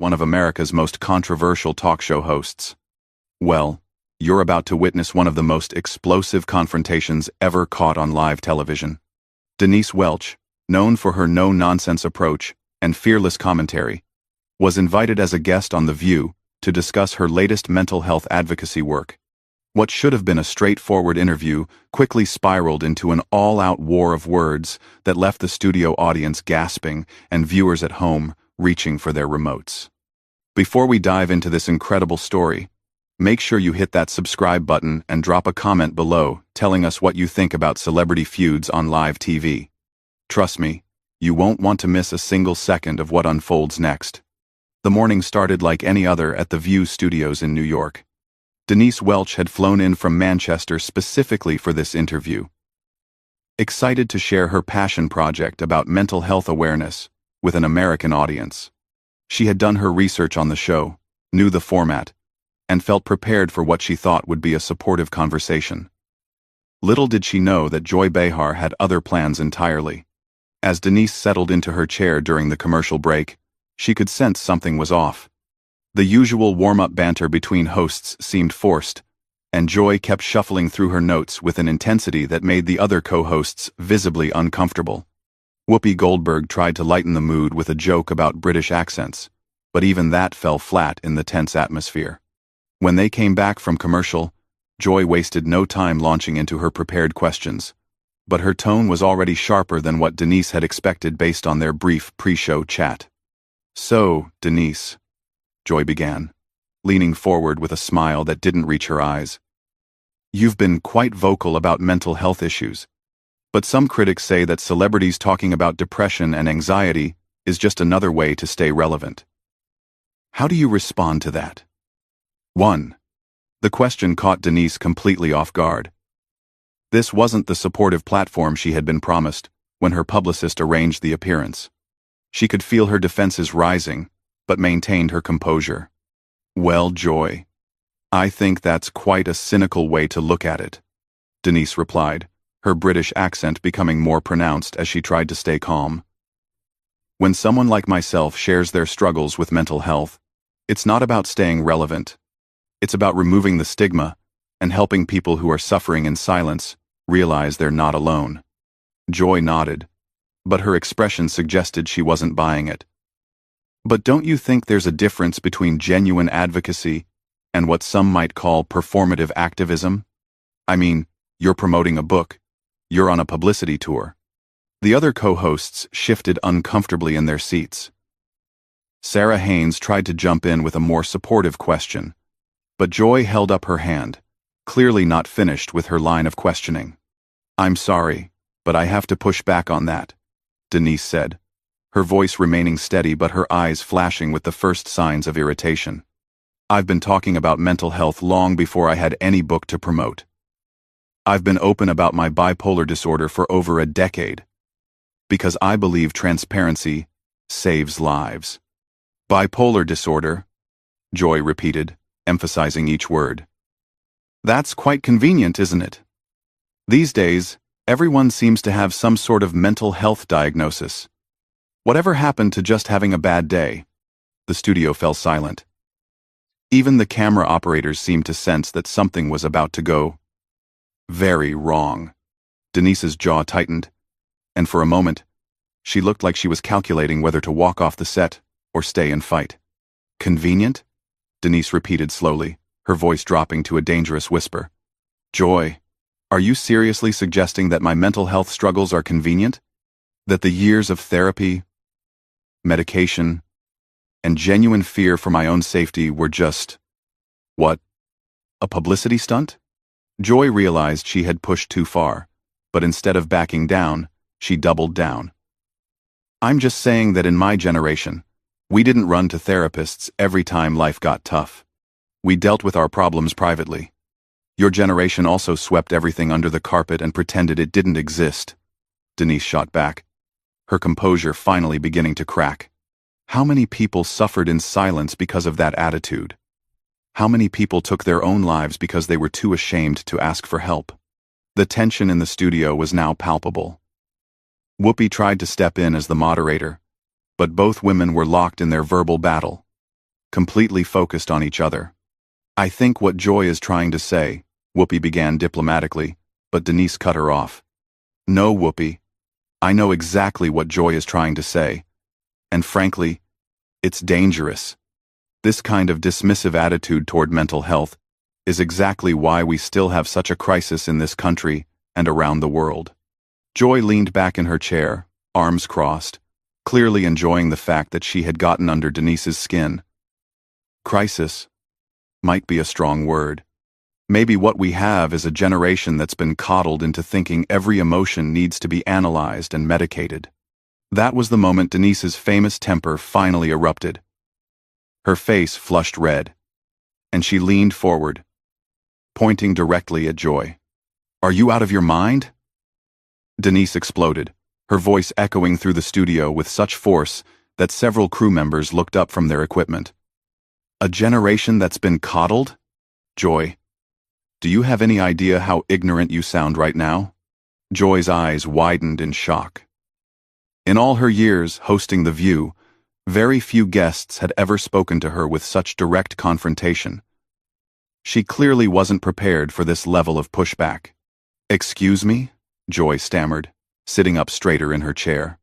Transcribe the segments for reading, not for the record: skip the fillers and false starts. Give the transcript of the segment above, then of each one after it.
one of America's most controversial talk show hosts. Well, you're about to witness one of the most explosive confrontations ever caught on live television. Denise Welch, known for her no-nonsense approach and fearless commentary, was invited as a guest on The View to discuss her latest mental health advocacy work. What should have been a straightforward interview quickly spiraled into an all-out war of words that left the studio audience gasping and viewers at home reaching for their remotes. Before we dive into this incredible story, make sure you hit that subscribe button and drop a comment below telling us what you think about celebrity feuds on live TV. Trust me, you won't want to miss a single second of what unfolds next. The morning started like any other at the View studios in New York. Denise Welch had flown in from Manchester specifically for this interview. Excited to share her passion project about mental health awareness with an American audience. She had done her research on the show, knew the format, and felt prepared for what she thought would be a supportive conversation. Little did she know that Joy Behar had other plans entirely. As Denise settled into her chair during the commercial break, she could sense something was off. The usual warm-up banter between hosts seemed forced, and Joy kept shuffling through her notes with an intensity that made the other co-hosts visibly uncomfortable. Whoopi Goldberg tried to lighten the mood with a joke about British accents, but even that fell flat in the tense atmosphere. When they came back from commercial, Joy wasted no time launching into her prepared questions, but her tone was already sharper than what Denise had expected based on their brief pre-show chat. "So, Denise," Joy began, leaning forward with a smile that didn't reach her eyes. "You've been quite vocal about mental health issues, but some critics say that celebrities talking about depression and anxiety is just another way to stay relevant. How do you respond to that?" 1. The question caught Denise completely off guard. This wasn't the supportive platform she had been promised when her publicist arranged the appearance. She could feel her defenses rising, but maintained her composure. "Well, Joy, I think that's quite a cynical way to look at it," Denise replied, her British accent becoming more pronounced as she tried to stay calm. "When someone like myself shares their struggles with mental health, it's not about staying relevant. It's about removing the stigma and helping people who are suffering in silence realize they're not alone." Joy nodded, but her expression suggested she wasn't buying it. "But don't you think there's a difference between genuine advocacy and what some might call performative activism? I mean, you're promoting a book, you're on a publicity tour." The other co-hosts shifted uncomfortably in their seats. Sarah Haynes tried to jump in with a more supportive question, but Joy held up her hand, clearly not finished with her line of questioning. "I'm sorry, but I have to push back on that," Denise said, her voice remaining steady but her eyes flashing with the first signs of irritation. "I've been talking about mental health long before I had any book to promote. I've been open about my bipolar disorder for over a decade, because I believe transparency saves lives." "Bipolar disorder," Joy repeated, emphasizing each word. "That's quite convenient, isn't it? These days, everyone seems to have some sort of mental health diagnosis. Whatever happened to just having a bad day?" The studio fell silent. Even the camera operators seemed to sense that something was about to go very wrong. Denise's jaw tightened, and for a moment, she looked like she was calculating whether to walk off the set or stay and fight. "Convenient?" Denise repeated slowly, her voice dropping to a dangerous whisper. "Joy, are you seriously suggesting that my mental health struggles are convenient? That the years of therapy, medication, and genuine fear for my own safety were just, what, a publicity stunt?" Joy realized she had pushed too far, but instead of backing down, she doubled down. "I'm just saying that in my generation, we didn't run to therapists every time life got tough. We dealt with our problems privately. Your generation also swept everything under the carpet and pretended it didn't exist," Denise shot back, her composure finally beginning to crack. How many people suffered in silence because of that attitude? How many people took their own lives because they were too ashamed to ask for help? The tension in the studio was now palpable. Whoopi tried to step in as the moderator, but both women were locked in their verbal battle. completely focused on each other. "I think what Joy is trying to say," Whoopi began diplomatically, but Denise cut her off. "No, Whoopi. I know exactly what Joy is trying to say. And frankly, it's dangerous. This kind of dismissive attitude toward mental health is exactly why we still have such a crisis in this country and around the world." Joy leaned back in her chair, arms crossed, clearly enjoying the fact that she had gotten under Denise's skin. Crisis might be a strong word. Maybe what we have is a generation that's been coddled into thinking every emotion needs to be analyzed and medicated. That was the moment Denise's famous temper finally erupted. Her face flushed red, and she leaned forward, pointing directly at Joy. "Are you out of your mind?" Denise exploded, her voice echoing through the studio with such force that several crew members looked up from their equipment. "A generation that's been coddled? Joy, do you have any idea how ignorant you sound right now?" Joy's eyes widened in shock. In all her years hosting The View, very few guests had ever spoken to her with such direct confrontation. She clearly wasn't prepared for this level of pushback. "Excuse me?" Joy stammered, sitting up straighter in her chair.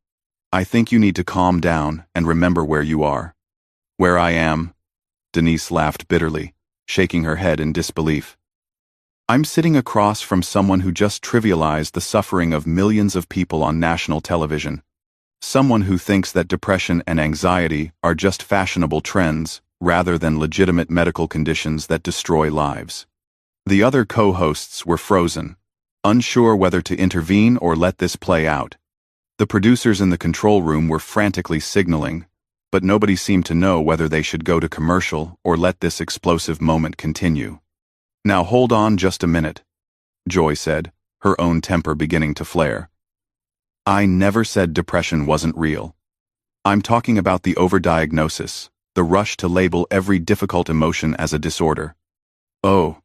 "I think you need to calm down and remember where you are." "Where I am?" Denise laughed bitterly, shaking her head in disbelief. "I'm sitting across from someone who just trivialized the suffering of millions of people on national television. Someone who thinks that depression and anxiety are just fashionable trends rather than legitimate medical conditions that destroy lives." The other co-hosts were frozen, unsure whether to intervene or let this play out. The producers in the control room were frantically signaling, but nobody seemed to know whether they should go to commercial or let this explosive moment continue. "Now hold on just a minute," Joy said, her own temper beginning to flare. "I never said depression wasn't real. I'm talking about the overdiagnosis, the rush to label every difficult emotion as a disorder." "Oh.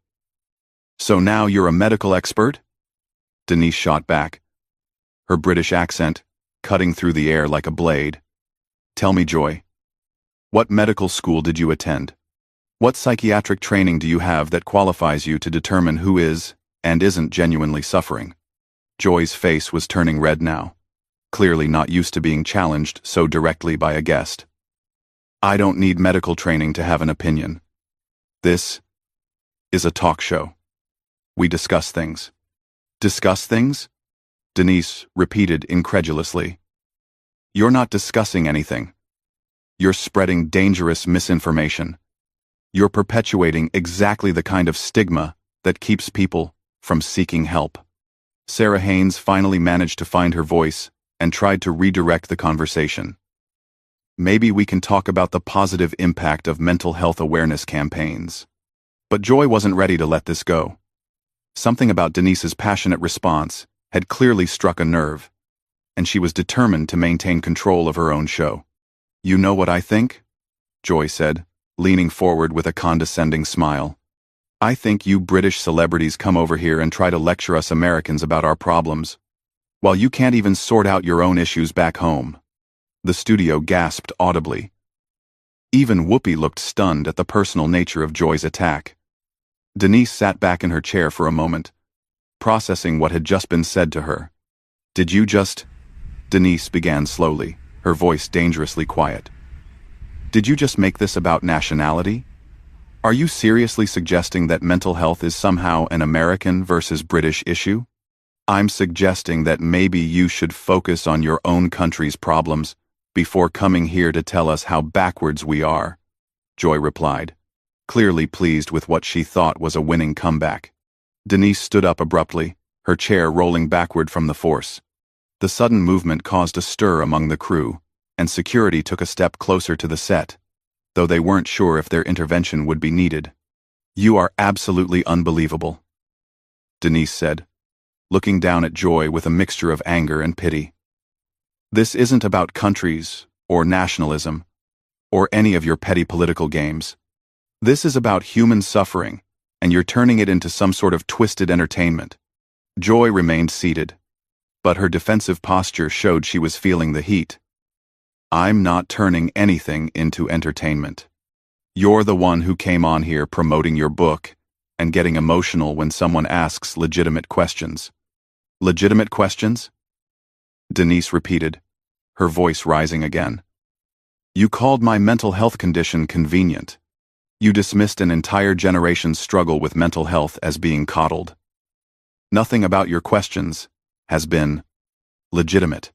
So now you're a medical expert?" Denise shot back, her British accent cutting through the air like a blade. "Tell me, Joy, what medical school did you attend? What psychiatric training do you have that qualifies you to determine who is and isn't genuinely suffering?" Joy's face was turning red now, clearly not used to being challenged so directly by a guest. "I don't need medical training to have an opinion. This is a talk show. We discuss things." "Discuss things?" Denise repeated incredulously. "You're not discussing anything. You're spreading dangerous misinformation. You're perpetuating exactly the kind of stigma that keeps people from seeking help." Sarah Haynes finally managed to find her voice and tried to redirect the conversation. "Maybe we can talk about the positive impact of mental health awareness campaigns." But Joy wasn't ready to let this go. Something about Denise's passionate response had clearly struck a nerve, and she was determined to maintain control of her own show. "You know what I think?" Joy said, leaning forward with a condescending smile. "I think you British celebrities come over here and try to lecture us Americans about our problems, while you can't even sort out your own issues back home." The studio gasped audibly. Even Whoopi looked stunned at the personal nature of Joy's attack. Denise sat back in her chair for a moment, processing what had just been said to her. "Did you just—" Denise began slowly, her voice dangerously quiet. "Did you just make this about nationality? Are you seriously suggesting that mental health is somehow an American versus British issue? I'm suggesting that maybe you should focus on your own country's problems before coming here to tell us how backwards we are," Joy replied, clearly pleased with what she thought was a winning comeback. Denise stood up abruptly, her chair rolling backward from the force. The sudden movement caused a stir among the crew, and security took a step closer to the set, though they weren't sure if their intervention would be needed. "You are absolutely unbelievable," Denise said, looking down at Joy with a mixture of anger and pity. "This isn't about countries, or nationalism, or any of your petty political games. This is about human suffering, and you're turning it into some sort of twisted entertainment." Joy remained seated, but her defensive posture showed she was feeling the heat. "I'm not turning anything into entertainment. You're the one who came on here promoting your book and getting emotional when someone asks legitimate questions. Legitimate questions? Denise repeated, her voice rising again. You called my mental health condition convenient. You dismissed an entire generation's struggle with mental health as being coddled. Nothing about your questions has been legitimate.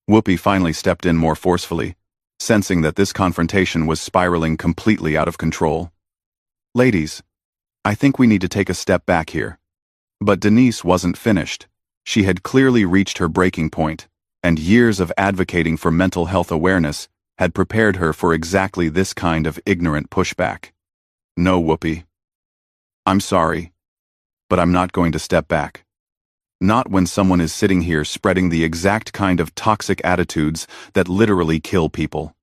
Whoopi finally stepped in more forcefully, sensing that this confrontation was spiraling completely out of control. Ladies, I think we need to take a step back here. But Denise wasn't finished. She had clearly reached her breaking point, and years of advocating for mental health awareness had prepared her for exactly this kind of ignorant pushback. No, Whoopi. I'm sorry, but I'm not going to step back. Not when someone is sitting here spreading the exact kind of toxic attitudes that literally kill people.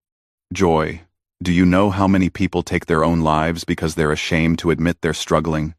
Joy, do you know how many people take their own lives because they're ashamed to admit they're struggling?